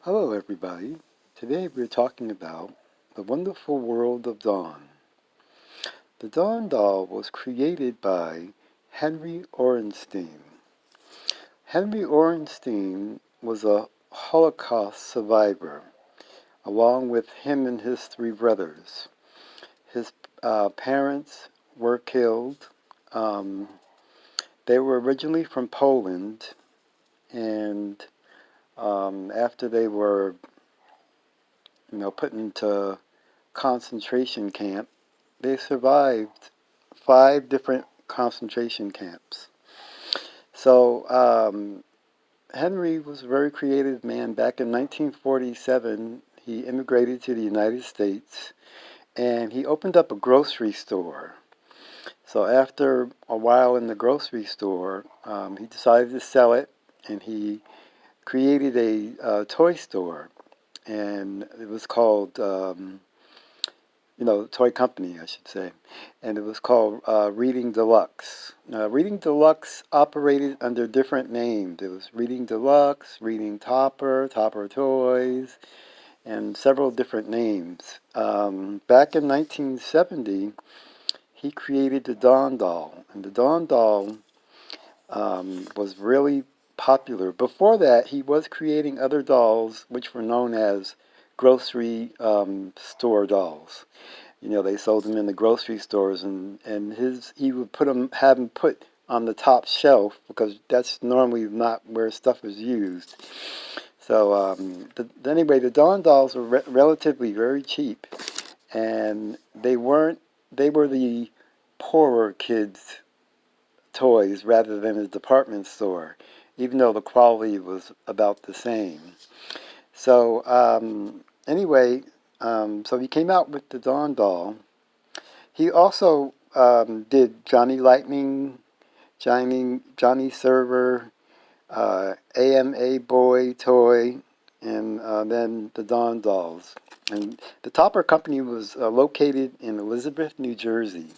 Hello everybody. Today we're talking about the wonderful world of Dawn. The Dawn doll was created by Henry Ornstein. Henry Ornstein was a Holocaust survivor, along with him and his three brothers. His parents were killed. Um, they were originally from Poland, and after they were, put into concentration camp, they survived 5 different concentration camps. So Henry was a very creative man. Back in 1947, he immigrated to the United States and he opened up a grocery store. So after a while in the grocery store, he decided to sell it, and he created a toy store, and it was called toy company, I should say, and it was called Reading Deluxe. Reading Deluxe operated under different names. It was Reading Deluxe, Reading Topper, Topper Toys, and several different names. Back in 1970, he created the Dawn doll, and the Dawn doll was really popular. Before that, he was creating other dolls, which were known as grocery store dolls. They sold them in the grocery stores, and he would have them put on the top shelf because that's normally not where stuff is used. So anyway, the Dawn dolls were relatively very cheap, and they were the poorer kids' toys rather than a department store, even though the quality was about the same. So anyway, so he came out with the Dawn doll. He also did Johnny Lightning, Johnny Server, AMA Boy Toy, and then the Dawn dolls. And the Topper Company was located in Elizabeth, New Jersey.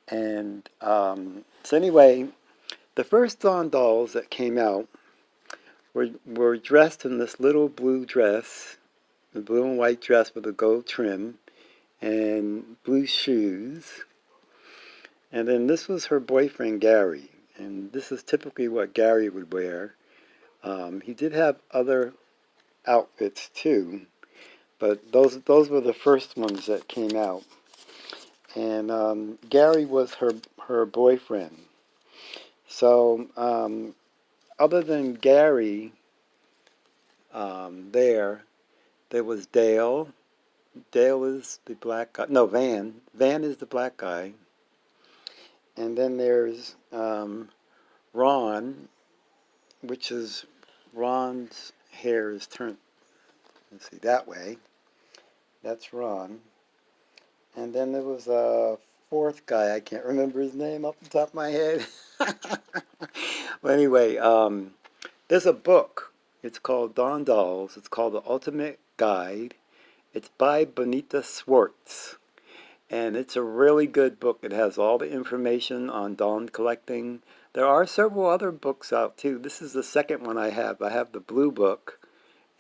And so anyway, the first Dawn dolls that came out were dressed in this little blue dress, the blue and white dress with a gold trim, and blue shoes. And then this was her boyfriend, Gary. And this is typically what Gary would wear. He did have other outfits too, but those were the first ones that came out. And Gary was her boyfriend. So other than Gary, there was Dale. Dale is the black guy. No, Van. Van is the black guy. And then there's Ron, which is Ron's hair is turned, let's see, that way. That's Ron. And then there was a fourth guy. I can't remember his name off the top of my head. Well, anyway, there's a book. It's called Dawn Dolls. It's called The Ultimate Guide. It's by Bonita Swartz. And it's a really good book. It has all the information on Dawn collecting. There are several other books out too. This is the second one I have. I have the blue book,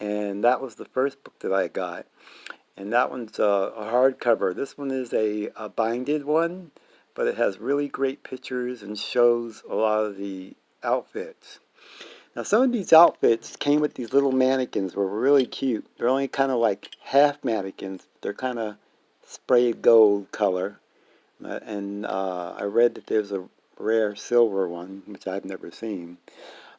and that was the first book that I got. And that one's a hardcover. This one is a binded one, but it has really great pictures and shows a lot of the outfits. Now, some of these outfits came with these little mannequins, were really cute. They're only kind of like half mannequins. They're kind of sprayed gold color. And I read that there's a rare silver one, which I've never seen.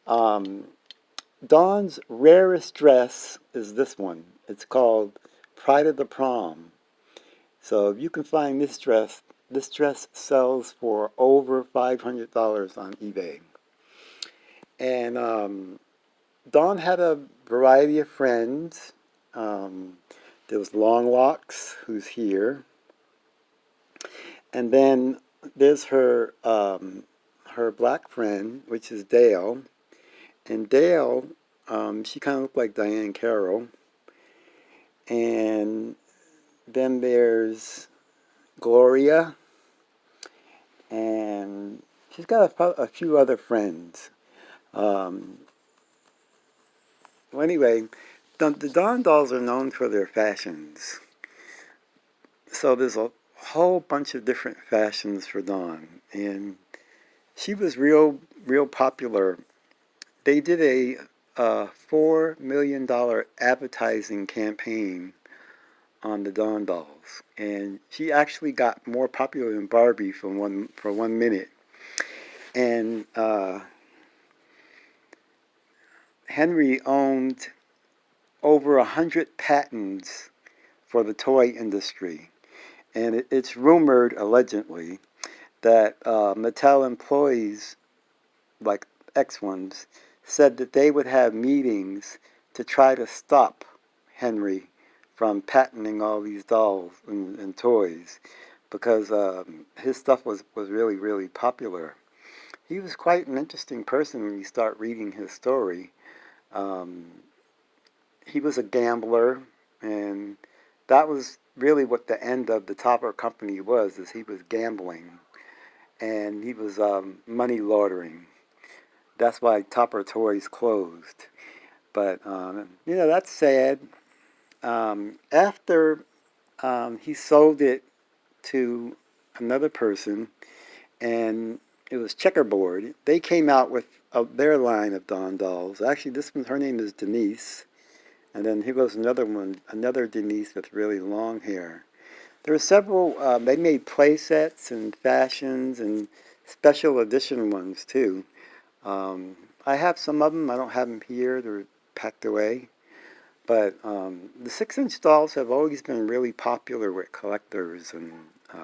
Dawn's rarest dress is this one. It's called Pride of the Prom. So if you can find this dress sells for over $500 on eBay. And Dawn had a variety of friends. There was Longlocks, who's here. And then there's her black friend, which is Dale. And Dale, she kind of looked like Diane Carroll. And then there's Gloria. And she's got a few other friends. Well, anyway, The Dawn dolls are known for their fashions. So there's a whole bunch of different fashions for Dawn. And she was real popular. They did a $4 million advertising campaign on the Dawn dolls. And she actually got more popular than Barbie for 1 minute. And Henry owned over 100 patents for the toy industry. And it's rumored, allegedly, that Mattel employees, like ex ones, said that they would have meetings to try to stop Henry from patenting all these dolls and toys because his stuff was really popular. He was quite an interesting person when you start reading his story. Um, he was a gambler, and that was really what the end of the Topper Company was, is he was gambling, and he was money laundering. That's why Topper Toys closed. But, that's sad. After he sold it to another person, and it was Checkerboard, they came out with their line of Dawn dolls. Actually, this one, her name is Denise. And then here goes another one, another Denise with really long hair. There were several, they made play sets and fashions and special edition ones too. I have some of them. I don't have them here. They're packed away. But the 6-inch dolls have always been really popular with collectors and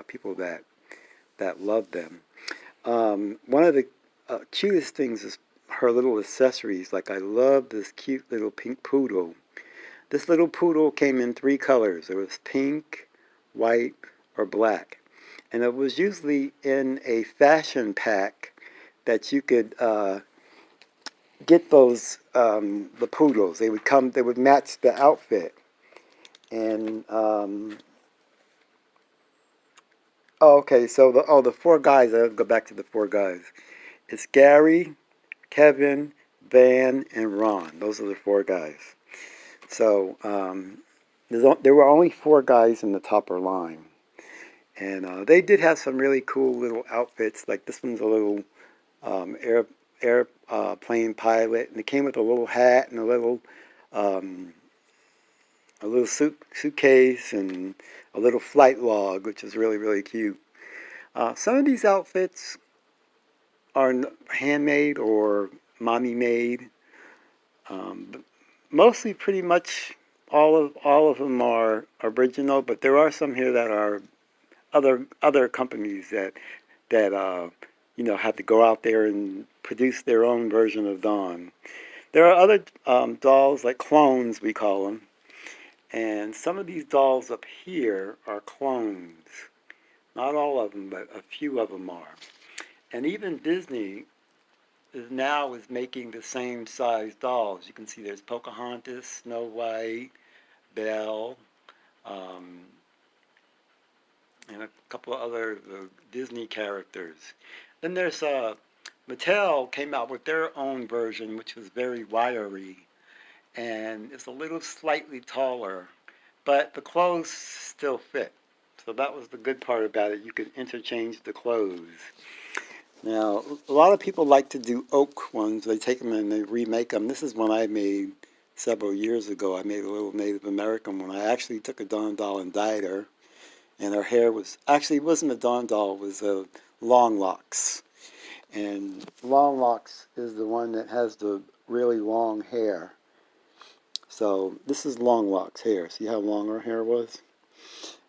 people that love them. One of the cutest things is her little accessories. Like, I love this cute little pink poodle. This little poodle came in 3 colors. It was pink, white, or black. And it was usually in a fashion pack that you could get those, the poodles. They would match the outfit. And, okay, so the 4 guys, I'll go back to the 4 guys. It's Gary, Kevin, Van, and Ron. Those are the 4 guys. So there were only 4 guys in the Topper line. And they did have some really cool little outfits. Like, this one's a little airplane pilot. And it came with a little hat and um, a little suitcase and a little flight log, which is really cute. Some of these outfits are handmade or mommy made. But mostly, pretty much, all of them are original. But there are some here that are other companies that have to go out there and produce their own version of Dawn. There are other dolls, like clones, we call them. And some of these dolls up here are clones. Not all of them, but a few of them are. And even Disney is making the same size dolls. You can see there's Pocahontas, Snow White, Belle, um, and a couple of other Disney characters. Then there's Mattel came out with their own version, which was very wiry, and it's a little slightly taller, but the clothes still fit. So that was the good part about it. You could interchange the clothes. Now, a lot of people like to do oak ones. They take them and they remake them. This is one I made several years ago. I made a little Native American one. I actually took a Dawn doll and dyed her. And her hair it wasn't a Dawn doll, it was a Long Locks. And Long Locks is the one that has the really long hair. So this is Long Locks hair. See how long her hair was?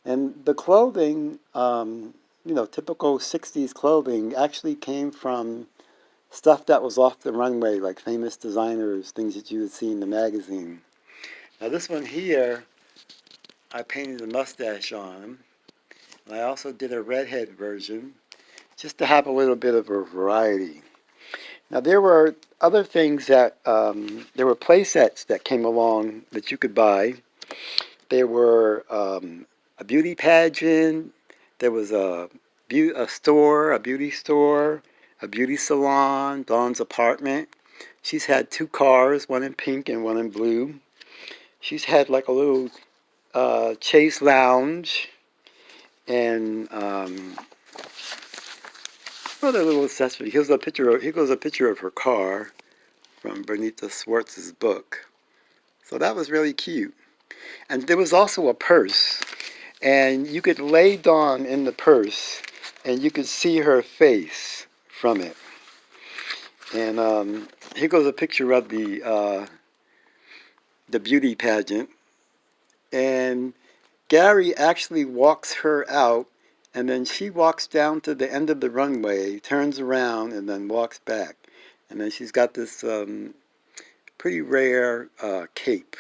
And the clothing, typical 60s clothing actually came from stuff that was off the runway, like famous designers, things that you would see in the magazine. Now this one here, I painted a mustache on him. And I also did a redhead version, just to have a little bit of a variety. Now there were other things that, there were play sets that came along that you could buy. There were a beauty pageant, there was a beauty store, a beauty salon, Dawn's apartment. She's had 2 cars, one in pink and one in blue. She's had like a little chase lounge and other little accessory. Here goes a picture of her car from Bernita Swartz's book. So that was really cute. And there was also a purse, and you could lay Dawn in the purse, and you could see her face from it. And here goes a picture of the beauty pageant, and Gary actually walks her out, and then she walks down to the end of the runway, turns around, and then walks back. And then she's got this pretty rare cape.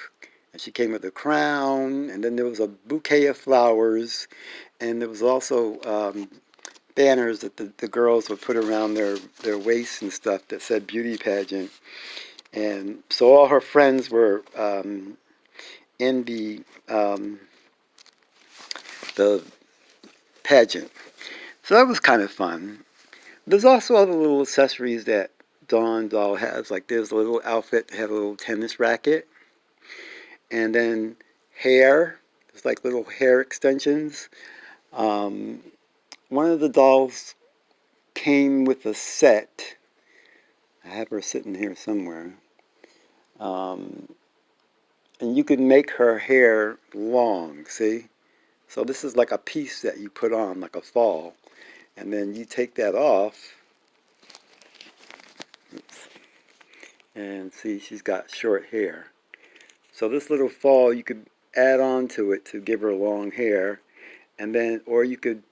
And she came with a crown, and then there was a bouquet of flowers, and there was also banners that the girls would put around their waists and stuff that said beauty pageant. And so all her friends were in the pageant. So that was kind of fun. There's also other little accessories that Dawn doll has. Like there's a little outfit that had a little tennis racket. And then hair. There's like little hair extensions. One of the dolls came with a set. I have her sitting here somewhere. And you could make her hair long, see? So this is like a piece that you put on, like a fall. And then you take that off. Oops. And see, she's got short hair. So this little fall, you could add on to it to give her long hair. And then, or you could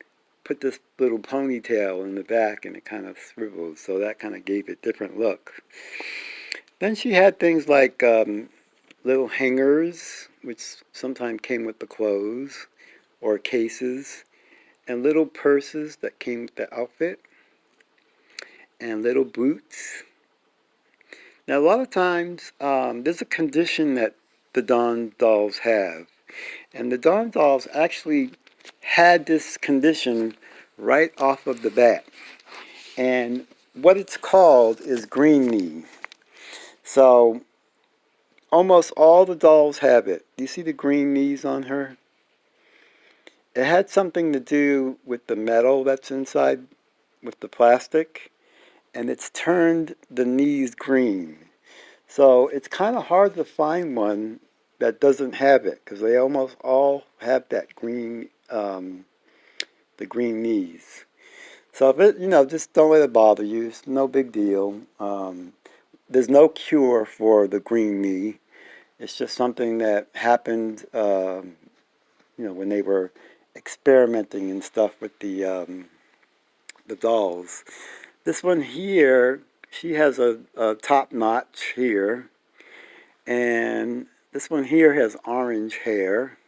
put this little ponytail in the back and it kind of swivels. So that kind of gave it a different look. Then she had things like little hangers, which sometimes came with the clothes, or cases, and little purses that came with the outfit, and little boots. Now, a lot of times, there's a condition that the Dawn dolls have, and the Dawn dolls actually had this condition right off of the bat. And what it's called is green knee. So almost all the dolls have it. You see the green knees on her? It had something to do with the metal that's inside with the plastic, and it's turned the knees green. So it's kind of hard to find one that doesn't have it, because they almost all have that green, the green knees. So if it, just don't let it bother you. It's no big deal. There's no cure for the green knee. It's just something that happened, when they were experimenting and stuff with the dolls. This one here, she has a top notch here, and this one here has orange hair.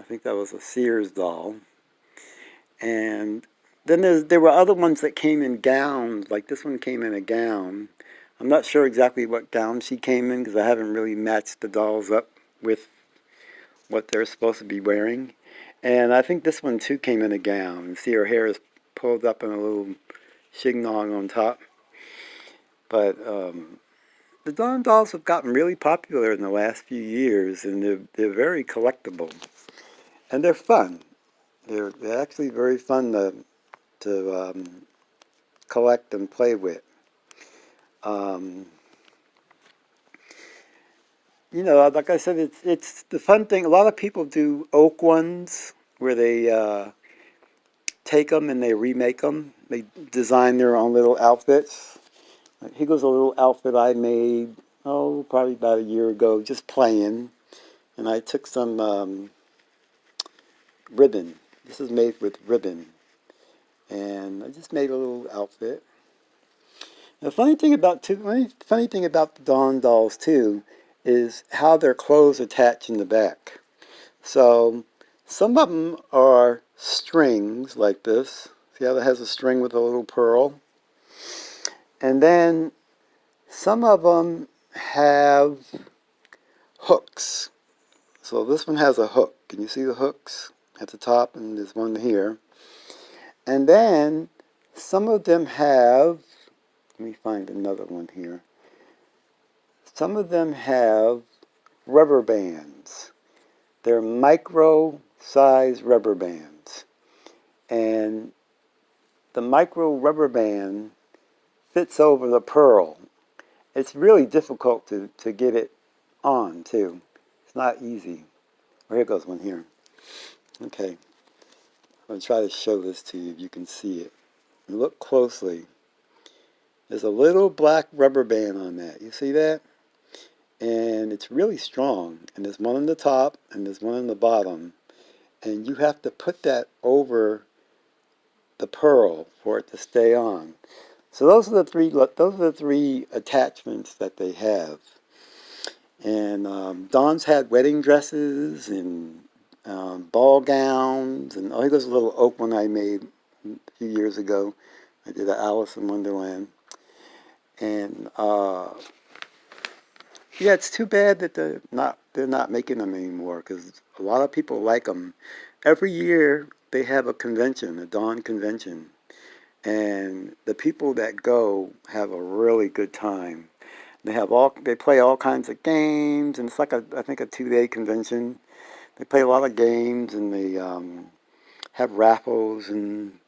I think that was a Sears doll. And then there were other ones that came in gowns, like this one came in a gown. I'm not sure exactly what gown she came in because I haven't really matched the dolls up with what they're supposed to be wearing. And I think this one too came in a gown. You see her hair is pulled up in a little chignon on top. But the Dawn dolls have gotten really popular in the last few years, and they're very collectible. And they're fun. They're actually very fun to collect and play with. Like I said, it's the fun thing. A lot of people do oak ones where they take them and they remake them. They design their own little outfits. Here goes a little outfit I made, probably about a year ago, just playing. And I took some ribbon. This is made with ribbon. And I just made a little outfit. The funny thing about the Dawn dolls too is how their clothes attach in the back. So some of them are strings like this. See how it has a string with a little pearl? And then some of them have hooks. So this one has a hook. Can you see the hooks at the top? And there's one here. And then some of them have, let me find another one here. Some of them have rubber bands. They're micro size rubber bands. And the micro rubber band fits over the pearl. It's really difficult to get it on, too. It's not easy. Well, here goes one here. Okay. I'm going to try to show this to you if you can see it. Look closely. There's a little black rubber band on that. You see that? And it's really strong. And there's one on the top and there's one on the bottom. And you have to put that over the pearl for it to stay on. So those are the three attachments that they have. And Dawn's had wedding dresses and ball gowns, and here's a little oak one I made a few years ago. I did an Alice in Wonderland, and yeah, it's too bad that they're not making them anymore because a lot of people like them. Every year they have a convention, a Dawn convention, and the people that go have a really good time. They play all kinds of games, and it's like I think a 2-day convention. They play a lot of games, and they have raffles, and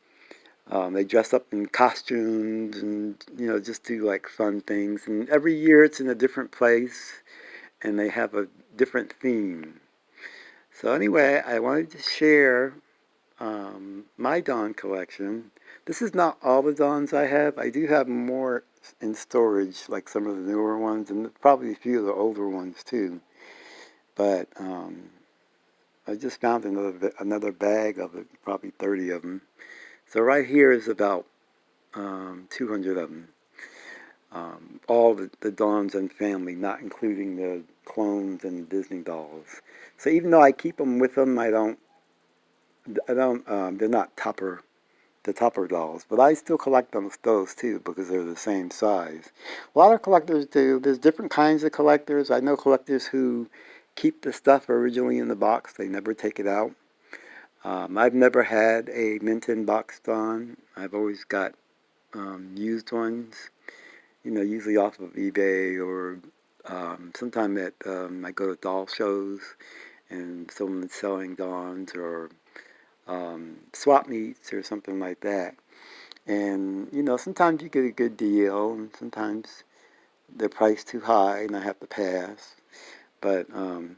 they dress up in costumes, and just do like fun things. And every year it's in a different place, and they have a different theme. So anyway, I wanted to share my Dawn collection. This is not all the Dawns I have. I do have more in storage, like some of the newer ones, and probably a few of the older ones too. But I just found another bag of it, probably 30 of them. So right here is about 200 of them. All the Dawns and family, not including the clones and Disney dolls. So even though I keep them with them, they're not the topper dolls, but I still collect those too because they're the same size. A lot of collectors do. There's different kinds of collectors. I know collectors who keep the stuff originally in the box. They never take it out. I've never had a mint-in box Dawn. I've always got used ones, usually off of eBay or sometime I go to doll shows and someone's selling Dawns or swap meets or something like that. And, sometimes you get a good deal and sometimes they're priced too high and I have to pass. But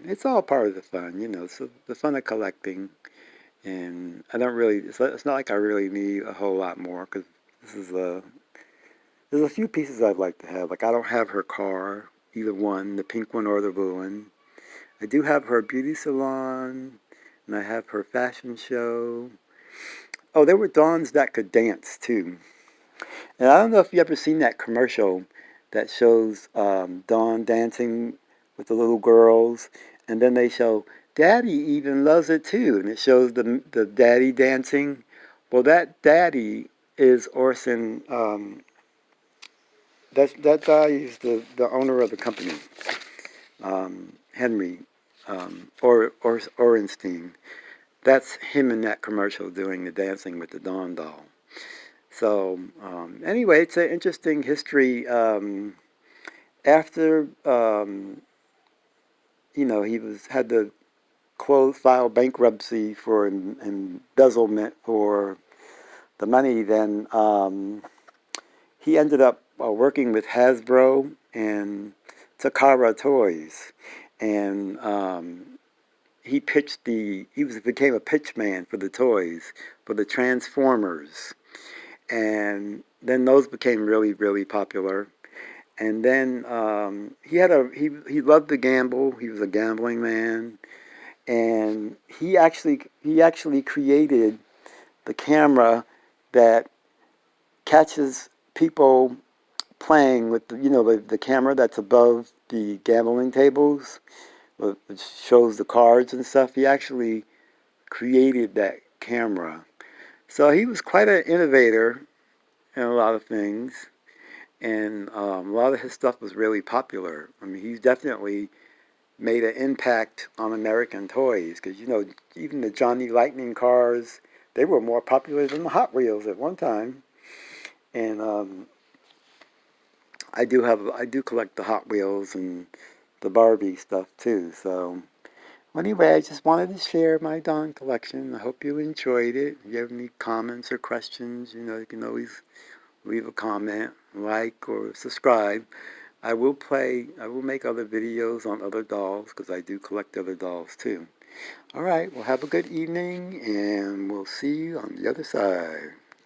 it's all part of the fun, it's the fun of collecting. And I don't really, it's not like I really need a whole lot more because there's a few pieces I'd like to have. Like I don't have her car, either one, the pink one or the blue one. I do have her beauty salon and I have her fashion show. Oh, there were Dawns that could dance too. And I don't know if you ever seen that commercial that shows Dawn dancing with the little girls, and then they show Daddy even loves it too, and it shows the daddy dancing. Well, that daddy is Orson. That guy is the owner of the company, Henry Ornstein. That's him in that commercial doing the dancing with the Dawn doll. So anyway, it's an interesting history. After he had to file bankruptcy for embezzlement for the money, then he ended up working with Hasbro and Takara Toys, and became a pitch man for the toys for the Transformers, and then those became really, really popular. And then he loved to gamble. He was a gambling man, and he actually created the camera that catches people playing with the camera that's above the gambling tables, which shows the cards and stuff. He actually created that camera. So he was quite an innovator in a lot of things, and a lot of his stuff was really popular. I mean, he's definitely made an impact on American toys because even the Johnny Lightning cars, they were more popular than the Hot Wheels at one time. And I do collect the Hot Wheels and the Barbie stuff too. So anyway, I just wanted to share my Dawn collection. I hope you enjoyed it. If you have any comments or questions, you can always leave a comment, like, or subscribe. I will make other videos on other dolls because I do collect other dolls too. All right, well, have a good evening, and we'll see you on the other side.